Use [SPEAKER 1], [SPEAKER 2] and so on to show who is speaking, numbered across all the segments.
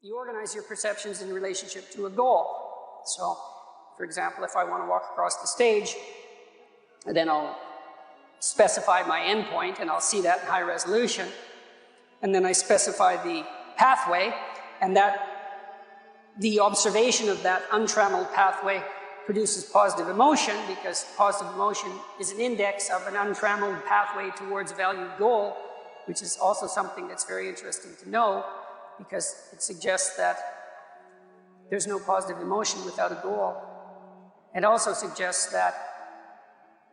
[SPEAKER 1] you organize your perceptions in relationship to a goal. So, for example, if I want to walk across the stage, then I'll specify my endpoint, and I'll see that in high resolution. And then I specify the pathway, and the observation of that untrammeled pathway produces positive emotion, because positive emotion is an index of an untrammeled pathway towards a valued goal, which is also something that's very interesting to know, because it suggests that there's no positive emotion without a goal. It also suggests that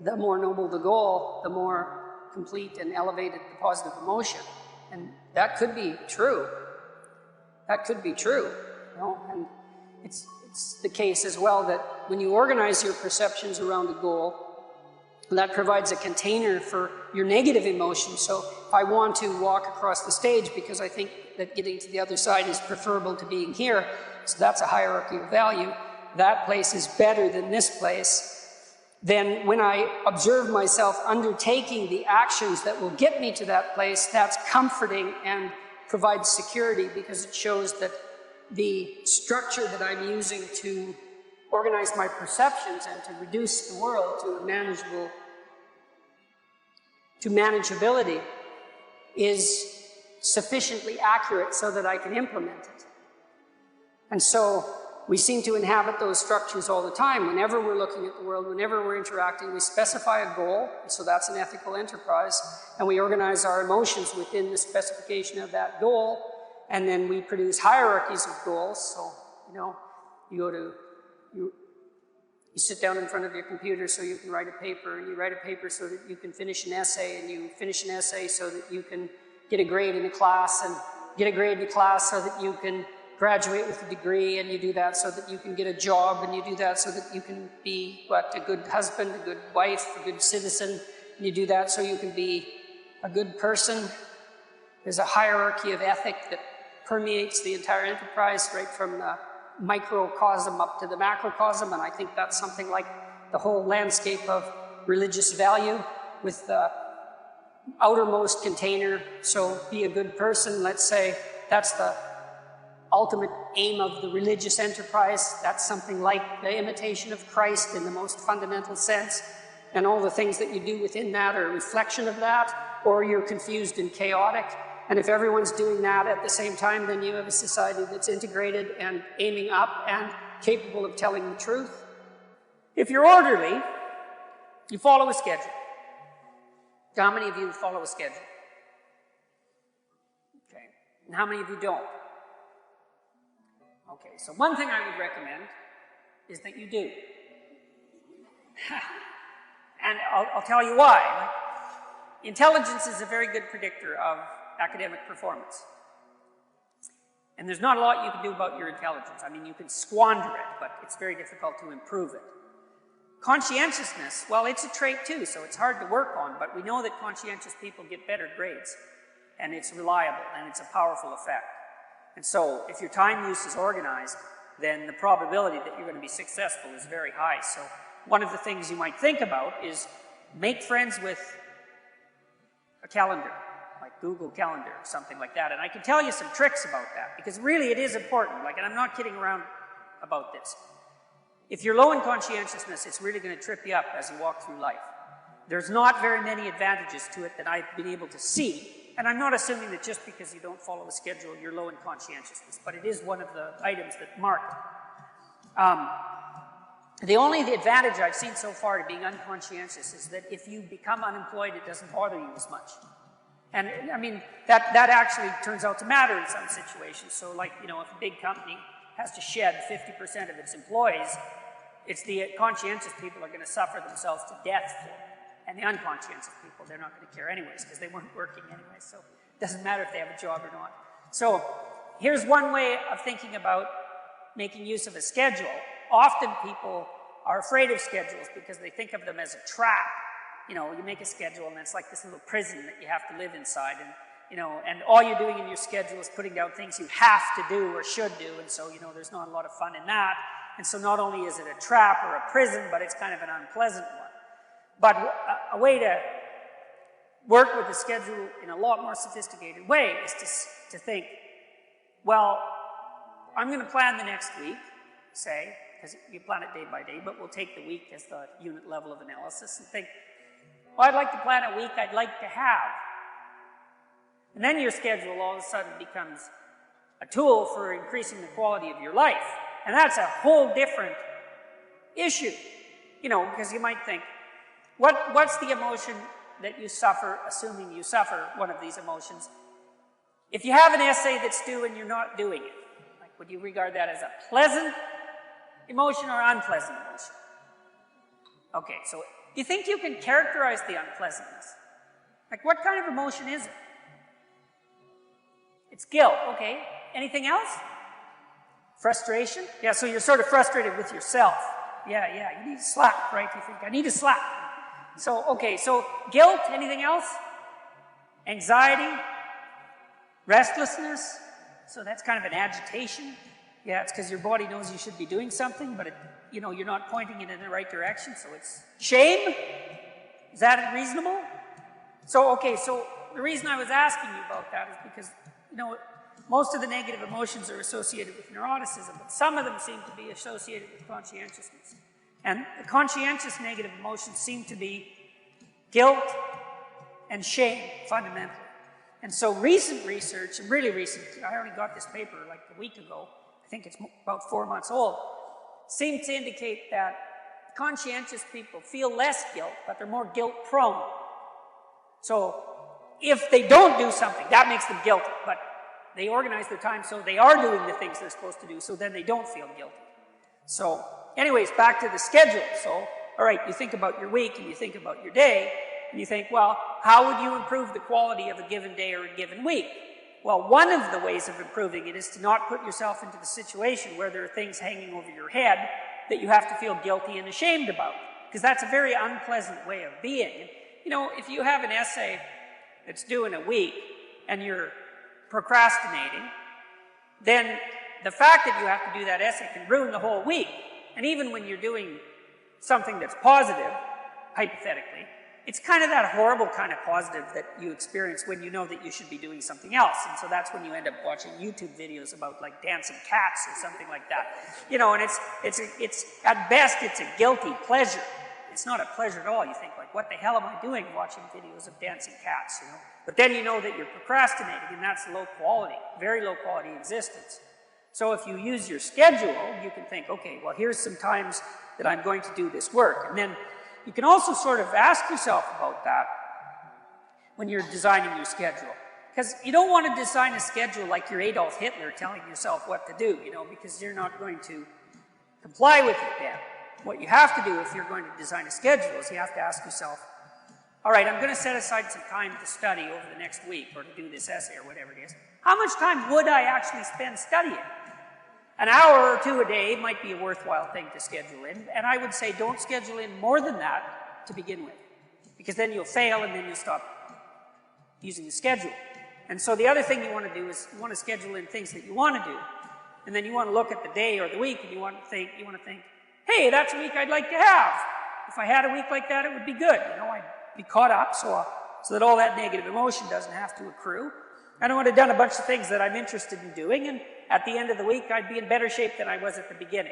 [SPEAKER 1] the more noble the goal, the more complete and elevated the positive emotion. And that could be true. That could be true. You know? And it's the case as well that when you organize your perceptions around a goal, that provides a container for your negative emotions. So if I want to walk across the stage because I think that getting to the other side is preferable to being here, so that's a hierarchy of value, that place is better than this place, then when I observe myself undertaking the actions that will get me to that place, that's comforting and provides security, because it shows that the structure that I'm using to organize my perceptions and to reduce the world to manageability is sufficiently accurate so that I can implement it. And so we seem to inhabit those structures all the time. Whenever we're looking at the world, whenever we're interacting, we specify a goal, so that's an ethical enterprise, and we organize our emotions within the specification of that goal, and then we produce hierarchies of goals. So, you know, you sit down in front of your computer so you can write a paper, and you write a paper so that you can finish an essay, and you finish an essay so that you can get a grade in a class, and get a grade in a class so that you can graduate with a degree, and you do that so that you can get a job, and you do that so that you can be, a good husband, a good wife, a good citizen, and you do that so you can be a good person. There's a hierarchy of ethic that permeates the entire enterprise, right from the microcosm up to the macrocosm, and I think that's something like the whole landscape of religious value, with the outermost container. So be a good person, let's say, that's the ultimate aim of the religious enterprise. That's something like the imitation of Christ in the most fundamental sense, and all the things that you do within that are a reflection of that, or you're confused and chaotic. And if everyone's doing that at the same time, then you have a society that's integrated and aiming up and capable of telling the truth. If you're orderly, you follow a schedule. How many of you follow a schedule? Okay. And how many of you don't? Okay, so one thing I would recommend is that you do. And I'll tell you why. Intelligence is a very good predictor of academic performance. And there's not a lot you can do about your intelligence. I mean, you can squander it, but it's very difficult to improve it. Conscientiousness, well, it's a trait too, so it's hard to work on, but we know that conscientious people get better grades, and it's reliable, and it's a powerful effect. And so, if your time use is organized, then the probability that you're going to be successful is very high. So, one of the things you might think about is make friends with a calendar, like Google Calendar or something like that. And I can tell you some tricks about that, because really it is important. And I'm not kidding around about this. If you're low in conscientiousness, it's really going to trip you up as you walk through life. There's not very many advantages to it that I've been able to see. And I'm not assuming that just because you don't follow a schedule, you're low in conscientiousness, but it is one of the items that mark it. The only advantage I've seen so far to being unconscientious is that if you become unemployed, it doesn't bother you as much. And I mean, that actually turns out to matter in some situations. So if a big company has to shed 50% of its employees, it's the conscientious people are going to suffer themselves to death for it. And the unconscientious people, they're not going to care anyways, because they weren't working anyway, so it doesn't matter if they have a job or not. So here's one way of thinking about making use of a schedule. Often people are afraid of schedules because they think of them as a trap. You make a schedule and it's like this little prison that you have to live inside, and all you're doing in your schedule is putting down things you have to do or should do, and so, there's not a lot of fun in that. And so not only is it a trap or a prison, but it's kind of an unpleasant one. But a way to work with the schedule in a lot more sophisticated way is to think, well, I'm going to plan the next week, say, because you plan it day by day, but we'll take the week as the unit level of analysis and think, well, I'd like to plan a week I'd like to have. And then your schedule all of a sudden becomes a tool for increasing the quality of your life. And that's a whole different issue, you know, because you might think, what's the emotion that you suffer, assuming you suffer one of these emotions? If you have an essay that's due and you're not doing it, like, would you regard that as a pleasant emotion or unpleasant emotion? Okay, so do you think you can characterize the unpleasantness? Like, what kind of emotion is it? It's guilt, okay. Anything else? Frustration? Yeah, so you're sort of frustrated with yourself. Yeah, you need a slap, right? You think, I need a slap. So, okay, so guilt, anything else? Anxiety? Restlessness? So that's kind of an agitation. Yeah, it's because your body knows you should be doing something, but you know, you're not pointing it in the right direction, so it's shame? Is that reasonable? So, okay, so the reason I was asking you about that is because, you know, most of the negative emotions are associated with neuroticism, but some of them seem to be associated with conscientiousness. And the conscientious negative emotions seem to be guilt and shame, fundamentally. And so recent research, and really recent, I only got this paper like a week ago, I think it's about 4 months old, seem to indicate that conscientious people feel less guilt, but they're more guilt prone. So if they don't do something, that makes them guilty, but they organize their time so they are doing the things they're supposed to do, so then they don't feel guilty. So anyways, back to the schedule. So, all right, you think about your week and you think about your day, and you think, well, how would you improve the quality of a given day or a given week? Well, one of the ways of improving it is to not put yourself into the situation where there are things hanging over your head that you have to feel guilty and ashamed about, because that's a very unpleasant way of being. And, you know, if you have an essay that's due in a week and you're procrastinating, then the fact that you have to do that essay can ruin the whole week. And even when you're doing something that's positive, hypothetically, it's kind of that horrible kind of positive that you experience when you know that you should be doing something else. And so that's when you end up watching YouTube videos about like dancing cats or something like that. You know, and it's at best, it's a guilty pleasure. It's not a pleasure at all. You think like, what the hell am I doing watching videos of dancing cats, you know? But then you know that you're procrastinating, and that's low quality, very low quality existence. So if you use your schedule, you can think, okay, well, here's some times that I'm going to do this work. And then you can also sort of ask yourself about that when you're designing your schedule. Because you don't want to design a schedule like you're Adolf Hitler telling yourself what to do, you know, because you're not going to comply with it then. What you have to do if you're going to design a schedule is you have to ask yourself, all right, I'm going to set aside some time to study over the next week or to do this essay or whatever it is. How much time would I actually spend studying? An hour or two a day might be a worthwhile thing to schedule in, and I would say don't schedule in more than that to begin with, because then you'll fail and then you'll stop using the schedule. And so the other thing you want to do is you want to schedule in things that you want to do, and then you want to look at the day or the week and you want to think, hey, that's a week I'd like to have. If I had a week like that, it would be good. You know, I'd be caught up so that all that negative emotion doesn't have to accrue. And I would have done a bunch of things that I'm interested in doing, and at the end of the week, I'd be in better shape than I was at the beginning.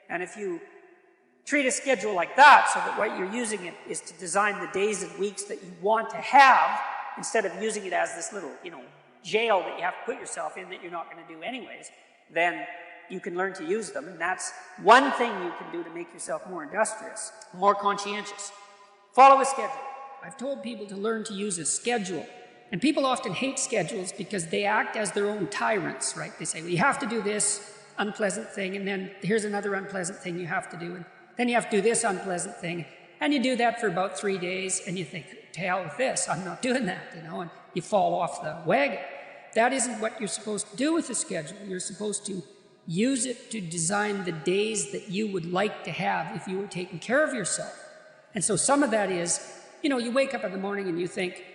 [SPEAKER 1] And if you treat a schedule like that, so that what you're using it is to design the days and weeks that you want to have, instead of using it as this little, you know, jail that you have to put yourself in that you're not going to do anyways, then you can learn to use them. And that's one thing you can do to make yourself more industrious, more conscientious. Follow a schedule. I've told people to learn to use a schedule. And people often hate schedules because they act as their own tyrants, right? They say, well, you have to do this unpleasant thing, and then here's another unpleasant thing you have to do, and then you have to do this unpleasant thing, and you do that for about 3 days, and you think, to hell with this, I'm not doing that, you know, and you fall off the wagon. That isn't what you're supposed to do with a schedule. You're supposed to use it to design the days that you would like to have if you were taking care of yourself. And so some of that is, you know, you wake up in the morning and you think,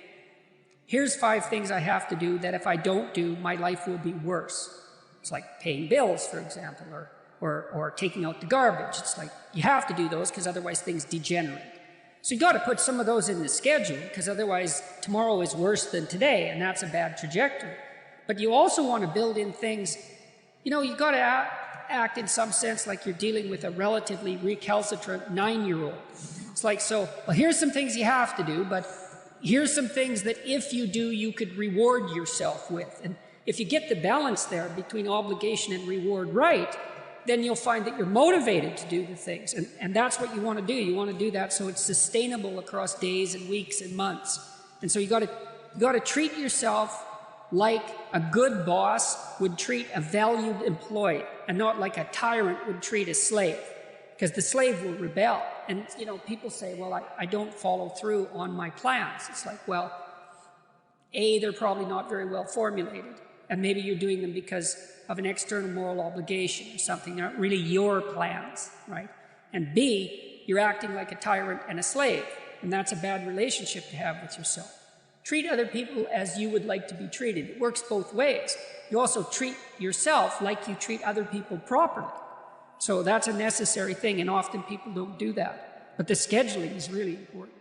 [SPEAKER 1] here's 5 things I have to do that if I don't do, my life will be worse. It's like paying bills, for example, or taking out the garbage. It's like you have to do those because otherwise things degenerate. So you got to put some of those in the schedule because otherwise tomorrow is worse than today, and that's a bad trajectory. But you also want to build in things You got to act in some sense like you're dealing with a relatively recalcitrant 9-year-old. It's like, well, here's some things you have to do, but here's some things that if you do, you could reward yourself with. And if you get the balance there between obligation and reward right, then you'll find that you're motivated to do the things. And that's what you want to do. You want to do that so it's sustainable across days and weeks and months. And so you got to treat yourself like a good boss would treat a valued employee, and not like a tyrant would treat a slave, because the slave will rebel. And people say, well, I don't follow through on my plans. It's like, well, A, they're probably not very well formulated, and maybe you're doing them because of an external moral obligation or something. They're not really your plans, right? And B, you're acting like a tyrant and a slave, and that's a bad relationship to have with yourself. Treat other people as you would like to be treated. It works both ways. You also treat yourself like you treat other people properly. So that's a necessary thing, and often people don't do that. But the scheduling is really important.